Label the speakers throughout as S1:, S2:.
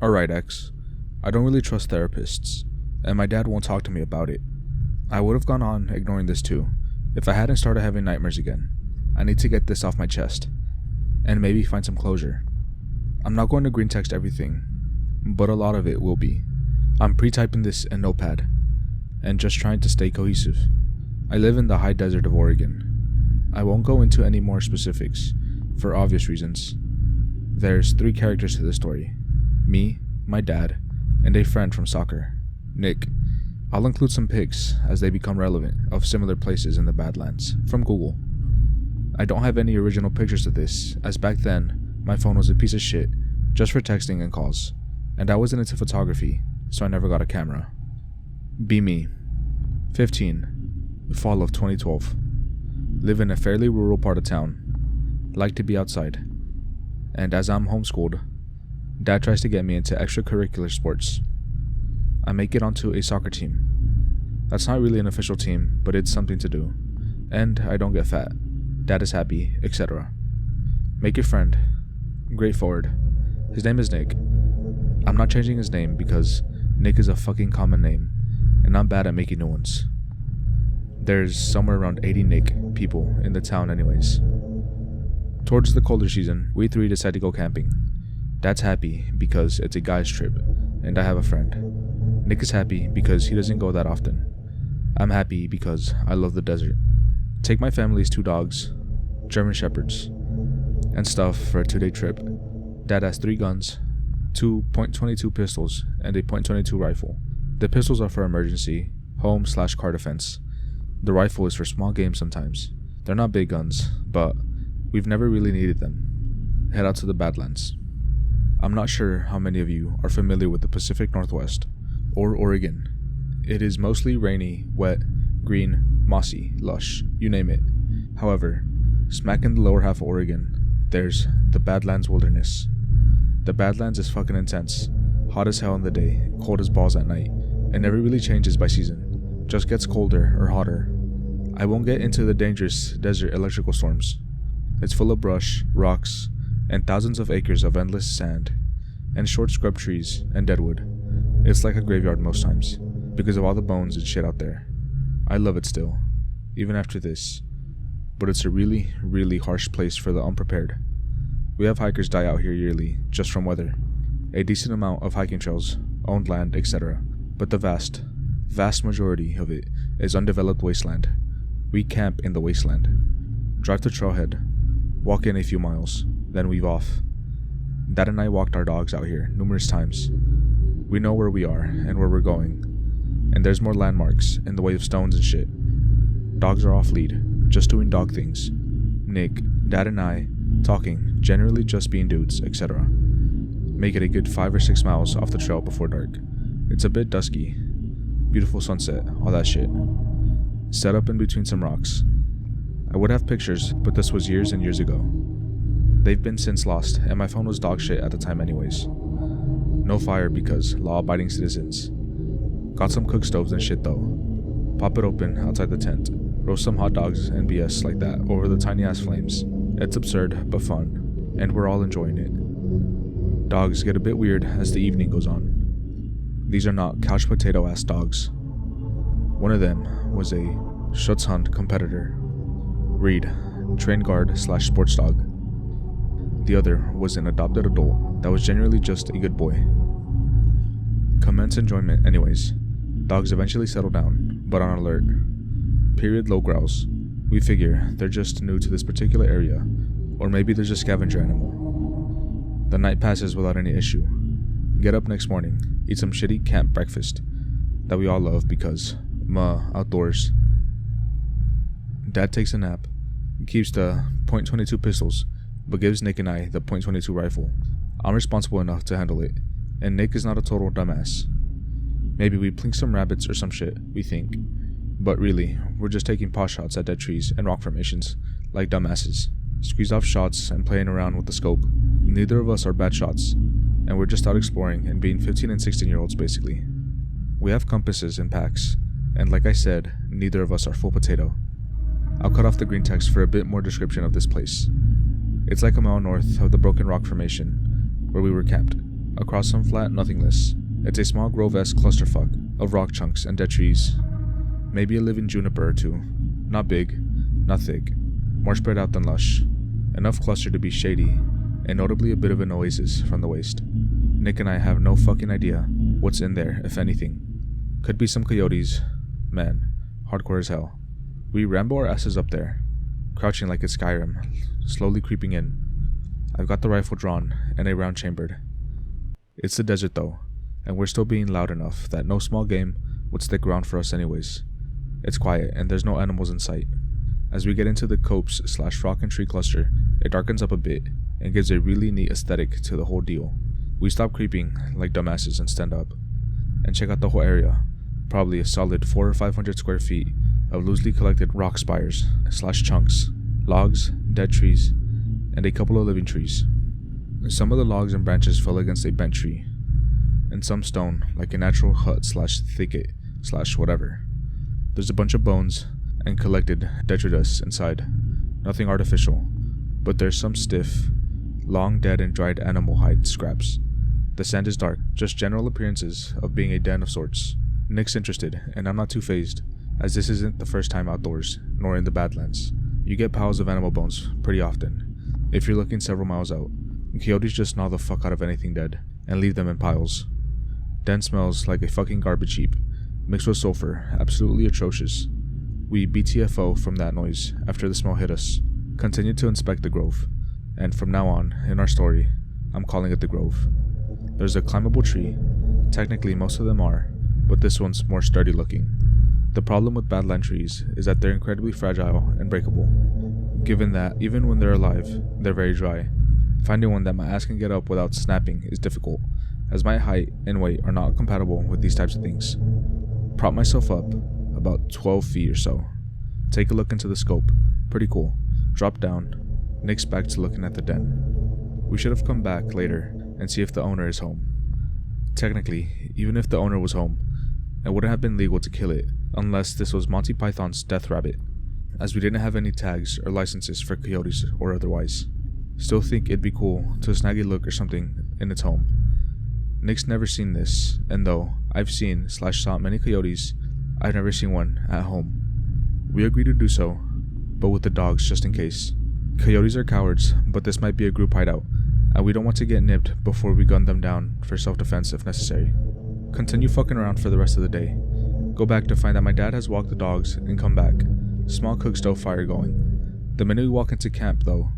S1: Alright, X. I don't really trust therapists, and my dad won't talk to me about it. I would have gone on ignoring this too, if I hadn't started having nightmares again. I need to get this off my chest, and maybe find some closure. I'm not going to green text everything, but a lot of it will be. I'm pre-typing this in Notepad, and just trying to stay cohesive. I live in the high desert of Oregon. I won't go into any more specifics, for obvious reasons. There's 3 characters to the story. Me, my dad, and a friend from soccer, Nick. I'll include some pics, as they become relevant, of similar places in the Badlands, from Google. I don't have any original pictures of this, as back then, my phone was a piece of shit, just for texting and calls, and I wasn't into photography, so I never got a camera. Be me. 15. Fall of 2012. Live in a fairly rural part of town. Like to be outside. And as I'm homeschooled, Dad tries to get me into extracurricular sports. I make it onto a soccer team. That's not really an official team, but it's something to do. And I don't get fat. Dad is happy, etc. Make a friend. Great forward. His name is Nick. I'm not changing his name because Nick is a fucking common name, and I'm bad at making new ones. There's somewhere around 80 Nick people in the town anyways. Towards the colder season, we 3 decide to go camping. Dad's happy because it's a guy's trip, and I have a friend. Nick is happy because he doesn't go that often. I'm happy because I love the desert. Take my family's 2 dogs, German Shepherds, and stuff for a 2-day trip. Dad has 3 guns, 2 .22 pistols, and a .22 rifle. The pistols are for emergency, home/car defense. The rifle is for small game sometimes. They're not big guns, but we've never really needed them. Head out to the Badlands. I'm not sure how many of you are familiar with the Pacific Northwest, or Oregon. It is mostly rainy, wet, green, mossy, lush, you name it. However, smack in the lower half of Oregon, there's the Badlands Wilderness. The Badlands is fucking intense, hot as hell in the day, cold as balls at night, and never really changes by season, just gets colder or hotter. I won't get into the dangerous desert electrical storms. It's full of brush, rocks, and thousands of acres of endless sand, and short scrub trees and deadwood. It's like a graveyard most times, because of all the bones and shit out there. I love it still, even after this, but it's a really, really harsh place for the unprepared. We have hikers die out here yearly, just from weather. A decent amount of hiking trails, owned land, etc., but the vast majority of it is undeveloped wasteland. We camp in the wasteland. Drive to trailhead, walk in a few miles, then weave off. Dad and I walked our dogs out here numerous times. We know where we are and where we're going, and there's more landmarks in the way of stones and shit. Dogs are off lead, just doing dog things. Nick, Dad and I, talking, generally just being dudes, etc. Make it a good 5 or 6 miles off the trail before dark. It's a bit dusky. Beautiful sunset, all that shit. Set up in between some rocks. I would have pictures, but this was years and years ago. They've been since lost, and my phone was dog shit at the time anyways. No fire because law-abiding citizens. Got some cook stoves and shit though. Pop it open outside the tent. Roast some hot dogs and BS like that over the tiny ass flames. It's absurd, but fun, and we're all enjoying it. Dogs get a bit weird as the evening goes on. These are not couch potato ass dogs. One of them was a Schutzhund competitor. Reed, trained guard/sports dog. The other was an adopted adult that was generally just a good boy. Commence enjoyment anyways. Dogs eventually settle down, but on alert. Period low growls. We figure they're just new to this particular area, or maybe they're just scavenger animal. The night passes without any issue. Get up next morning, eat some shitty camp breakfast that we all love because, outdoors. Dad takes a nap, keeps the .22 pistols, but gives Nick and I the .22 rifle. I'm responsible enough to handle it, and Nick is not a total dumbass. Maybe we plink some rabbits or some shit, we think. But really, we're just taking pot shots at dead trees and rock formations, like dumbasses. Squeeze off shots and playing around with the scope. Neither of us are bad shots, and we're just out exploring and being 15 and 16-year-olds basically. We have compasses and packs, and like I said, neither of us are full potato. I'll cut off the green text for a bit more description of this place. It's like a mile north of the Broken Rock Formation, where we were camped. Across some flat nothingness, it's a small grove-esque clusterfuck of rock chunks and dead trees. Maybe a living juniper or two. Not big, not thick, more spread out than lush. Enough cluster to be shady, and notably a bit of an oasis from the waste. Nick and I have no fucking idea what's in there, if anything. Could be some coyotes. Man, hardcore as hell. We ramble our asses up there, crouching like it's Skyrim, slowly creeping in. I've got the rifle drawn and a round chambered. It's the desert though, and we're still being loud enough that no small game would stick around for us anyways. It's quiet and there's no animals in sight. As we get into the copse/rock and tree cluster, it darkens up a bit and gives a really neat aesthetic to the whole deal. We stop creeping like dumbasses and stand up, and check out the whole area. Probably a solid 400 or 500 square feet of loosely collected rock spires/chunks, logs, dead trees, and a couple of living trees. Some of the logs and branches fell against a bent tree, and some stone like a natural hut/thicket/whatever. There's a bunch of bones and collected detritus inside. Nothing artificial, but there's some stiff, long dead and dried animal hide scraps. The sand is dark, just general appearances of being a den of sorts. Nick's interested, and I'm not too fazed, as this isn't the first time outdoors, nor in the Badlands. You get piles of animal bones pretty often, if you're looking several miles out. Coyotes just gnaw the fuck out of anything dead, and leave them in piles. Den smells like a fucking garbage heap, mixed with sulfur, absolutely atrocious. We BTFO from that noise after the smell hit us, continued to inspect the grove, and from now on, in our story, I'm calling it the grove. There's a climbable tree, technically most of them are, but this one's more sturdy looking. The problem with badland trees is that they're incredibly fragile and breakable, given that even when they're alive, they're very dry. Finding one that my ass can get up without snapping is difficult, as my height and weight are not compatible with these types of things. Prop myself up, about 12 feet or so. Take a look into the scope, pretty cool. Drop down, Nick's back to looking at the den. We should have come back later and see if the owner is home. Technically, even if the owner was home, it wouldn't have been legal to kill it unless this was Monty Python's death rabbit, as we didn't have any tags or licenses for coyotes or otherwise. Still think it'd be cool to snag a look or something in its home. Nick's never seen this, and though I've seen/saw many coyotes, I've never seen one at home. We agreed to do so, but with the dogs just in case. Coyotes are cowards, but this might be a group hideout, and we don't want to get nipped before we gun them down for self-defense if necessary. Continue fucking around for the rest of the day. Go back to find that my dad has walked the dogs and come back. Small cook stove fire going. The minute we walk into camp though,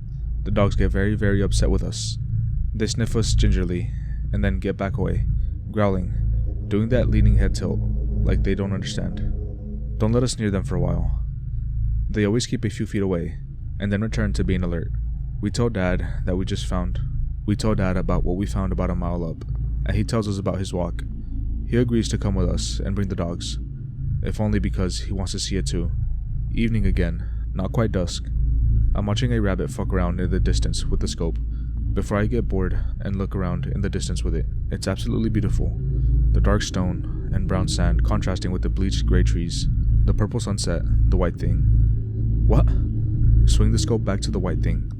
S1: the dogs get very, very upset with us. They sniff us gingerly, and then get back away, growling, doing that leaning head tilt, like they don't understand. Don't let us near them for a while. They always keep a few feet away, and then return to being alert. We told Dad about what we found about a mile up, and he tells us about his walk. He agrees to come with us and bring the dogs, if only because he wants to see it too. Evening again, not quite dusk. I'm watching a rabbit fuck around in the distance with the scope, before I get bored and look around in the distance with it. It's absolutely beautiful. The dark stone and brown sand contrasting with the bleached gray trees, the purple sunset, the white thing. What? Swing the scope back to the white thing,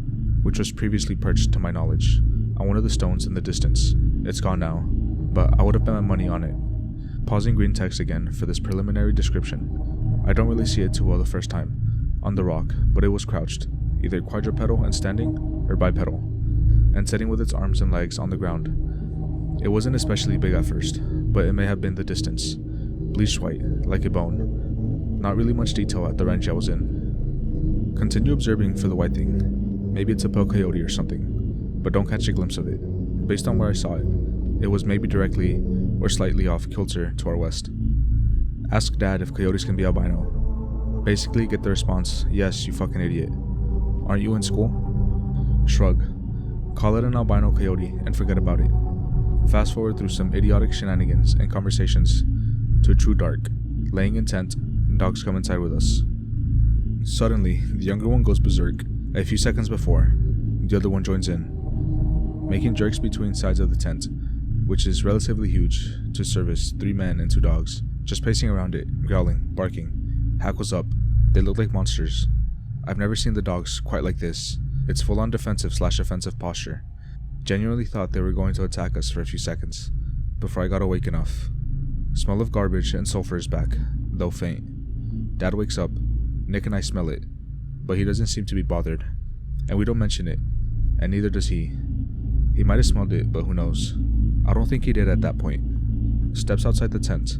S1: which was previously perched to my knowledge, on one of the stones in the distance. It's gone now, but I would have bet my money on it. Pausing green text again for this preliminary description. I don't really see it too well the first time, on the rock, but it was crouched, either quadrupedal and standing, or bipedal, and sitting with its arms and legs on the ground. It wasn't especially big at first, but it may have been the distance. Bleached white, like a bone. Not really much detail at the range I was in. Continue observing for the white thing. Maybe it's a pale coyote or something, but don't catch a glimpse of it. Based on where I saw it, it was maybe directly or slightly off kilter to our west. Ask Dad if coyotes can be albino. Basically get the response, yes, you fucking idiot. Aren't you in school? Shrug. Call it an albino coyote and forget about it. Fast forward through some idiotic shenanigans and conversations to true dark. Laying in tent, dogs come inside with us. Suddenly, the younger one goes berserk. A few seconds before, the other one joins in, making jerks between sides of the tent, which is relatively huge to service 3 men and 2 dogs, just pacing around it, growling, barking. Hackles up. They look like monsters. I've never seen the dogs quite like this. It's full-on defensive/offensive posture. Genuinely thought they were going to attack us for a few seconds, before I got awake enough. Smell of garbage and sulfur is back, though faint. Dad wakes up, Nick and I smell it, but he doesn't seem to be bothered, and we don't mention it, and neither does he. He might have smelled it, but who knows. I don't think he did at that point. Steps outside the tent.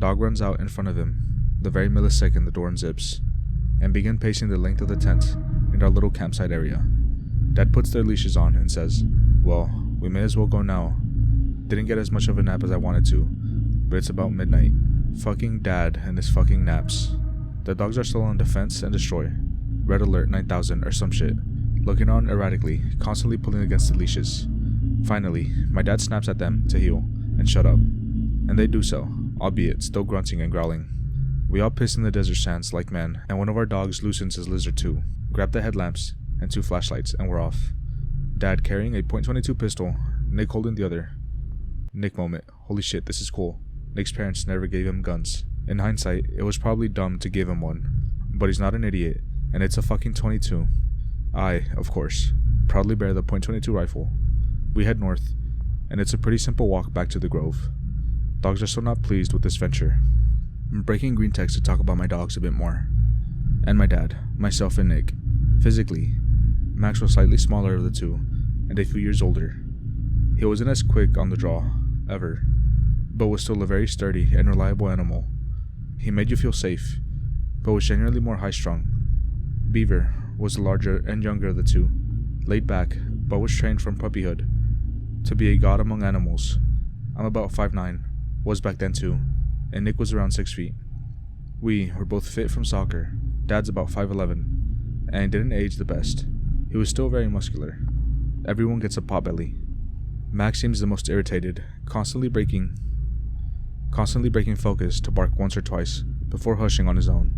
S1: Dog runs out in front of him, the very millisecond the door unzips, and begin pacing the length of the tent in our little campsite area. Dad puts their leashes on and says, "Well, we may as well go now. Didn't get as much of a nap as I wanted to, but it's about midnight." Fucking Dad and his fucking naps. The dogs are still on defense and destroy. Red alert 9000 or some shit. Looking on erratically, constantly pulling against the leashes. Finally, my dad snaps at them to heel and shut up, and they do so, albeit still grunting and growling. We all piss in the desert sands like men, and one of our dogs loosens his lizard too. Grab the headlamps and 2 flashlights, and we're off. Dad carrying a .22 pistol, Nick holding the other. Nick moment, holy shit, this is cool. Nick's parents never gave him guns. In hindsight, it was probably dumb to give him one, but he's not an idiot, and it's a fucking 22. I, of course, proudly bear the .22 rifle. We head north, and it's a pretty simple walk back to the grove. Dogs are still not pleased with this venture. I'm breaking greentext to talk about my dogs a bit more. And my dad, myself and Nick. Physically, Max was slightly smaller of the two, and a few years older. He wasn't as quick on the draw, ever, but was still a very sturdy and reliable animal. He made you feel safe, but was genuinely more high-strung. Beaver was the larger and younger of the two, laid back, but was trained from puppyhood to be a god among animals. I'm about 5'9", was back then too, and Nick was around 6 feet. We were both fit from soccer. Dad's about 5'11", and didn't age the best. He was still very muscular. Everyone gets a potbelly. Max seems the most irritated, constantly breaking focus to bark once or twice before hushing on his own.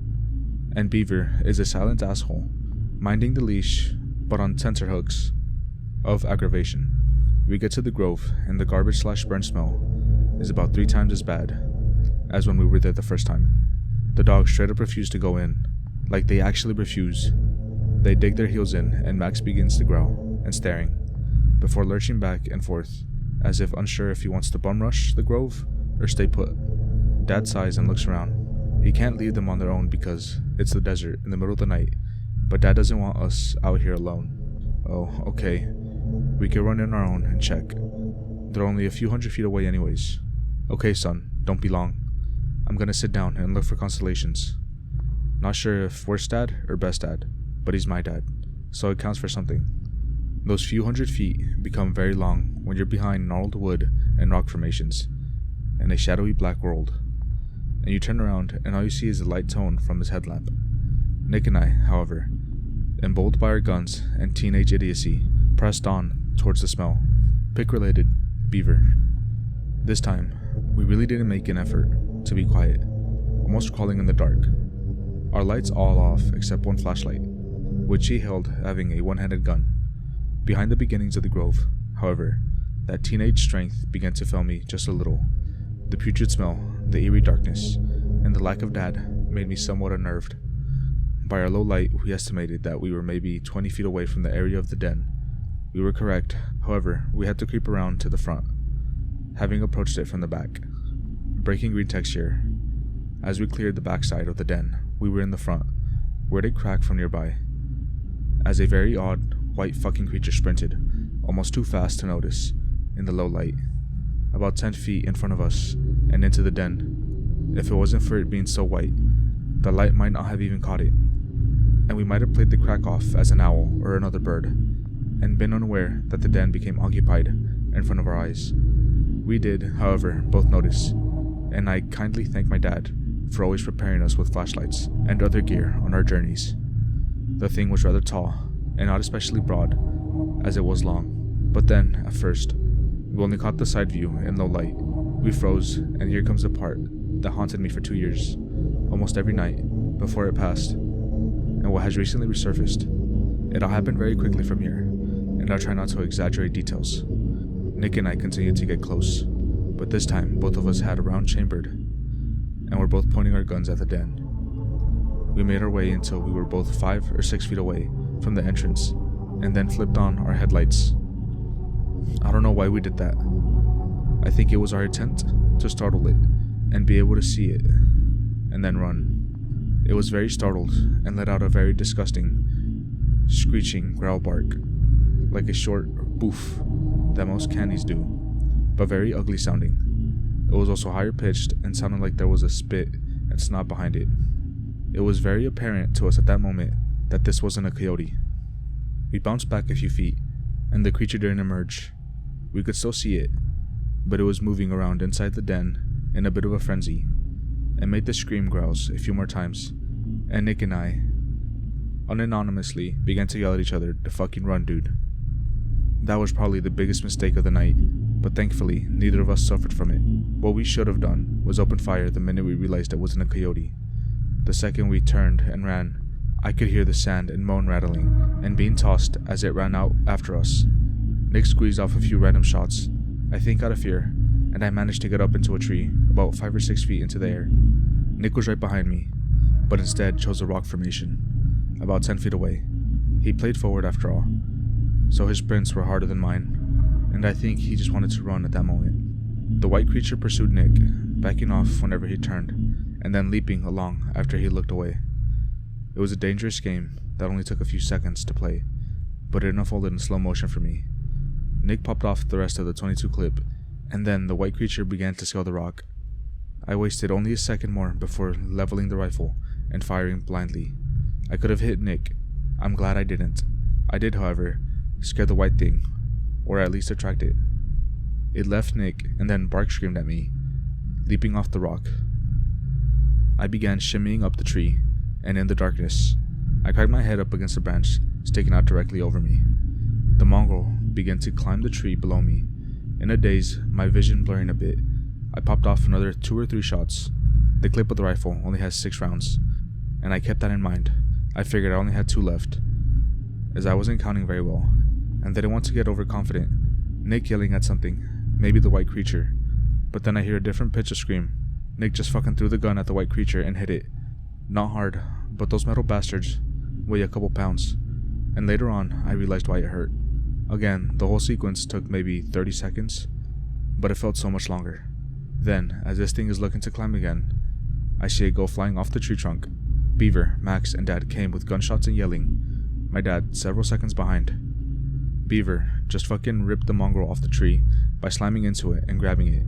S1: And Beaver is a silent asshole, minding the leash, but on tenterhooks of aggravation. We get to the grove, and the garbage/burn smell is about 3 times as bad as when we were there the first time. The dogs straight up refuse to go in, like they actually refuse. They dig their heels in, and Max begins to growl and staring, before lurching back and forth, as if unsure if he wants to bum rush the grove or stay put. Dad sighs and looks around. He can't leave them on their own because it's the desert in the middle of the night, but Dad doesn't want us out here alone. Oh, okay. We can run in our own and check. They're only a few hundred feet away anyways. Okay, son, don't be long. I'm gonna sit down and look for constellations. Not sure if worst dad or best dad, but he's my dad, so it counts for something. Those few hundred feet become very long when you're behind gnarled wood and rock formations, in a shadowy black world, and you turn around and all you see is the light tone from his headlamp. Nick and I, however, emboldened by our guns and teenage idiocy, pressed on towards the smell. Pick-related, beaver. This time, we really didn't make an effort to be quiet, almost crawling in the dark. Our lights all off except one flashlight, which he held having a one-handed gun. Behind the beginnings of the grove, however, that teenage strength began to fail me just a little. The putrid smell, the eerie darkness, and the lack of Dad made me somewhat unnerved. By our low light, we estimated that we were maybe 20 feet away from the area of the den. We were correct, however, we had to creep around to the front, having approached it from the back. Breaking greentext here. As we cleared the backside of the den, we were in the front, where it cracked from nearby, as a very odd, white fucking creature sprinted, almost too fast to notice, in the low light, about 10 feet in front of us, and into the den. If it wasn't for it being so white, the light might not have even caught it, and we might have played the crack off as an owl or another bird, and been unaware that the den became occupied in front of our eyes. We did, however, both notice, and I kindly thank my dad for always preparing us with flashlights and other gear on our journeys. The thing was rather tall, and not especially broad, as it was long. But then, at first, we only caught the side view in low light. We froze, and here comes the part that haunted me for 2 years, almost every night, before it passed, and what has recently resurfaced. It all happened very quickly from here, and I'll try not to exaggerate details. Nick and I continued to get close, but this time both of us had a round chambered, and were both pointing our guns at the den. We made our way until we were both 5 or 6 feet away from the entrance, and then flipped on our headlights. I don't know why we did that. I think it was our intent to startle it and be able to see it, and then run. It was very startled and let out a very disgusting, screeching growl bark, like a short boof that most candies do, but very ugly sounding. It was also higher pitched and sounded like there was a spit and snot behind it. It was very apparent to us at that moment that this wasn't a coyote. We bounced back a few feet, and the creature didn't emerge. We could still see it, but it was moving around inside the den in a bit of a frenzy, and made the scream growls a few more times, and Nick and I, unanonymously, began to yell at each other to fucking run, dude. That was probably the biggest mistake of the night, but thankfully, neither of us suffered from it. What we should have done was open fire the minute we realized it wasn't a coyote. The second we turned and ran, I could hear the sand and moan rattling and being tossed as it ran out after us. Nick squeezed off a few random shots, I think out of fear, and I managed to get up into a tree about 5 or 6 feet into the air. Nick was right behind me, but instead chose a rock formation, about 10 feet away. He played forward after all, so his sprints were harder than mine, and I think he just wanted to run at that moment. The white creature pursued Nick, backing off whenever he turned, and then leaping along after he looked away. It was a dangerous game that only took a few seconds to play, but it unfolded in slow motion for me. Nick popped off the rest of the .22 clip, and then the white creature began to scale the rock. I wasted only a second more before leveling the rifle and firing blindly. I could have hit Nick. I'm glad I didn't. I did, however, scare the white thing, or at least attract it. It left Nick and then bark screamed at me, leaping off the rock. I began shimmying up the tree, and in the darkness, I cracked my head up against a branch sticking out directly over me. The mongrel began to climb the tree below me. In a daze, my vision blurring a bit, I popped off another 2 or 3 shots. The clip of the rifle only has 6 rounds, and I kept that in mind. I figured I only had 2 left, as I wasn't counting very well, and didn't want to get overconfident. Nick yelling at something, maybe the white creature, but then I hear a different pitch of scream. Nick just fucking threw the gun at the white creature and hit it. Not hard, but those metal bastards weigh a couple pounds, and later on I realized why it hurt. Again, the whole sequence took maybe 30 seconds, but it felt so much longer. Then, as this thing is looking to climb again, I see it go flying off the tree trunk. Beaver, Max, and Dad came with gunshots and yelling, my dad several seconds behind. Beaver just fucking ripped the mongrel off the tree by slamming into it and grabbing it.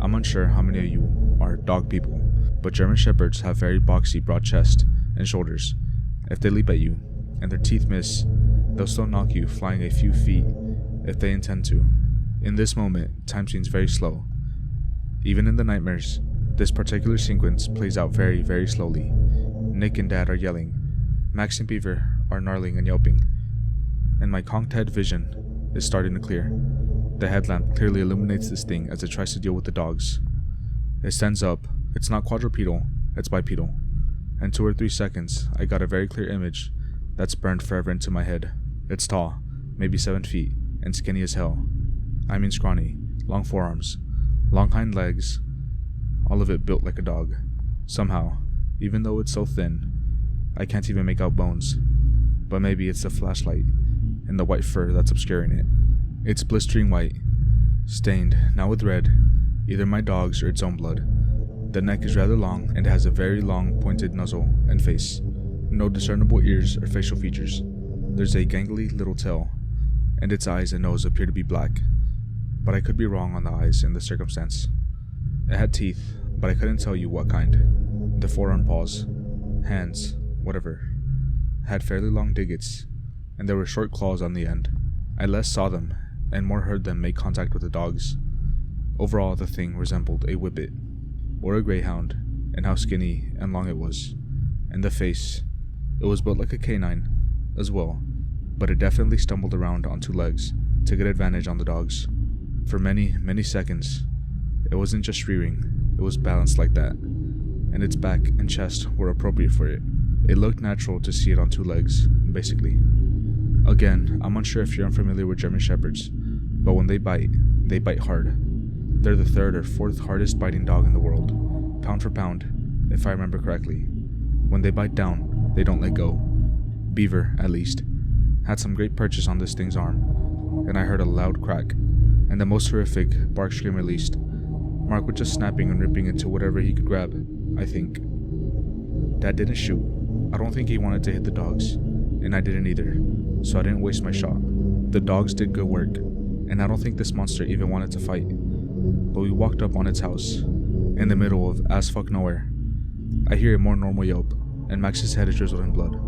S1: I'm unsure how many of you are dog people, but German Shepherds have very boxy, broad chest and shoulders. If they leap at you, and their teeth miss, they'll still knock you flying a few feet if they intend to. In this moment, time seems very slow. Even in the nightmares, this particular sequence plays out very, very slowly. Nick and Dad are yelling, Max and Beaver are gnarling and yelping, and my conked head vision is starting to clear. The headlamp clearly illuminates this thing as it tries to deal with the dogs. It stands up. It's not quadrupedal, it's bipedal. In 2 or 3 seconds, I got a very clear image that's burned forever into my head. It's tall, maybe 7 feet, and skinny as hell. I mean scrawny, long forearms, long hind legs, all of it built like a dog. Somehow, even though it's so thin, I can't even make out bones. But maybe it's the flashlight and the white fur that's obscuring it. It's blistering white, stained, now with red, either my dog's or its own blood. The neck is rather long and has a very long pointed muzzle and face. No discernible ears or facial features. There's a gangly little tail, and its eyes and nose appear to be black, but I could be wrong on the eyes in this circumstance. It had teeth, but I couldn't tell you what kind. The forearm paws, hands, whatever, had fairly long digits, and there were short claws on the end. I less saw them, and more heard them make contact with the dogs. Overall, the thing resembled a whippet, or a greyhound, in how skinny and long it was. And the face, it was built like a canine, as well, but it definitely stumbled around on 2 legs to get advantage on the dogs. For many, many seconds, it wasn't just rearing, it was balanced like that, and its back and chest were appropriate for it. It looked natural to see it on 2 legs, basically. Again, I'm unsure if you're unfamiliar with German Shepherds, but when they bite hard. They're the 3rd or 4th hardest biting dog in the world, pound for pound, if I remember correctly. When they bite down, they don't let go. Beaver, at least, had some great purchase on this thing's arm, and I heard a loud crack and the most horrific bark scream released. Mark was just snapping and ripping into whatever he could grab, I think. Dad didn't shoot. I don't think he wanted to hit the dogs, and I didn't either, so I didn't waste my shot. The dogs did good work, and I don't think this monster even wanted to fight. But we walked up on its house, in the middle of ass fuck nowhere. I hear a more normal yelp, and Max's head is drizzled in blood.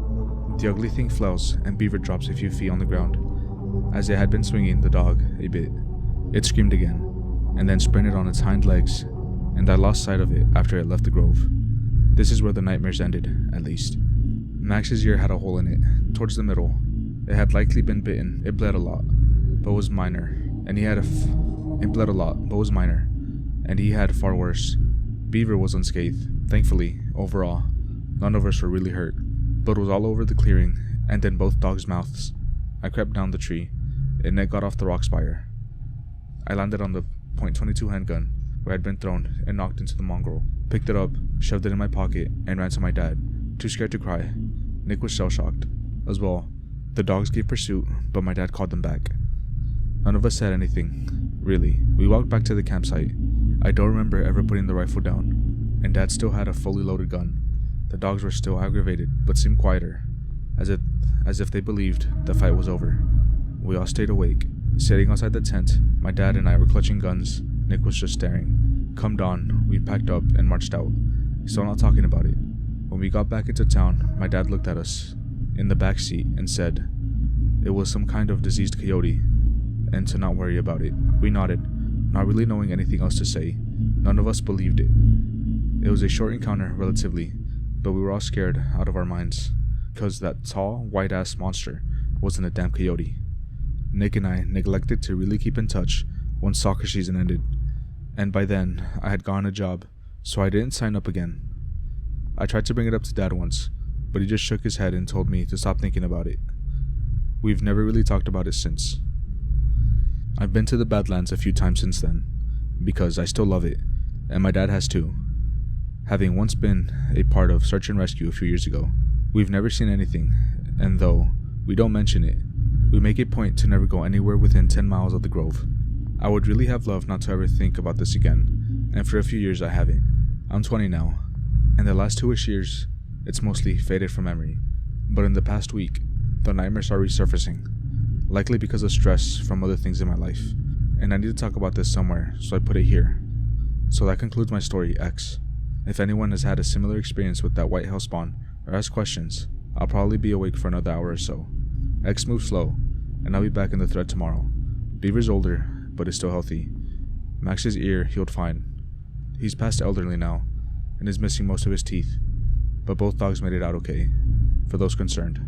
S1: The ugly thing flails, and Beaver drops a few feet on the ground. As it had been swinging the dog a bit, it screamed again, and then sprinted on its hind legs, and I lost sight of it after it left the grove. This is where the nightmares ended, at least. Max's ear had a hole in it, towards the middle. It had likely been bitten. It bled a lot, but was minor, and he had It bled a lot, but was minor, and he had far worse. Beaver was unscathed. Thankfully, overall, none of us were really hurt. Blood was all over the clearing, and in both dogs' mouths. I crept down the tree, and Nick got off the rock spire. I landed on the .22 handgun, where I had been thrown, and knocked into the mongrel. Picked it up, shoved it in my pocket, and ran to my dad, too scared to cry. Nick was shell-shocked, as well. The dogs gave pursuit, but my dad called them back. None of us said anything, really. We walked back to the campsite. I don't remember ever putting the rifle down, and Dad still had a fully loaded gun. The dogs were still aggravated, but seemed quieter, as if they believed the fight was over. We all stayed awake. Sitting outside the tent, my dad and I were clutching guns. Nick was just staring. Come dawn, we packed up and marched out, still not talking about it. When we got back into town, my dad looked at us in the back seat and said it was some kind of diseased coyote, and to not worry about it. We nodded, not really knowing anything else to say. None of us believed it. It was a short encounter, relatively, but we were all scared out of our minds, because that tall, white-ass monster wasn't a damn coyote. Nick and I neglected to really keep in touch once soccer season ended, and by then, I had gotten a job, so I didn't sign up again. I tried to bring it up to Dad once, but he just shook his head and told me to stop thinking about it. We've never really talked about it since. I've been to the Badlands a few times since then, because I still love it, and my dad has too. Having once been a part of search and rescue a few years ago, we've never seen anything, and though we don't mention it, we make a point to never go anywhere within 10 miles of the grove. I would really have loved not to ever think about this again, and for a few years I haven't. I'm 20 now, and the last 2-ish years, it's mostly faded from memory, but in the past week, the nightmares are resurfacing, likely because of stress from other things in my life, and I need to talk about this somewhere, so I put it here. So that concludes my story, X. If anyone has had a similar experience with that white hell spawn, or has questions, I'll probably be awake for another hour or so. X moves slow, and I'll be back in the thread tomorrow. Beaver's older, but is still healthy. Max's ear healed fine. He's past elderly now, and is missing most of his teeth, but both dogs made it out okay, for those concerned.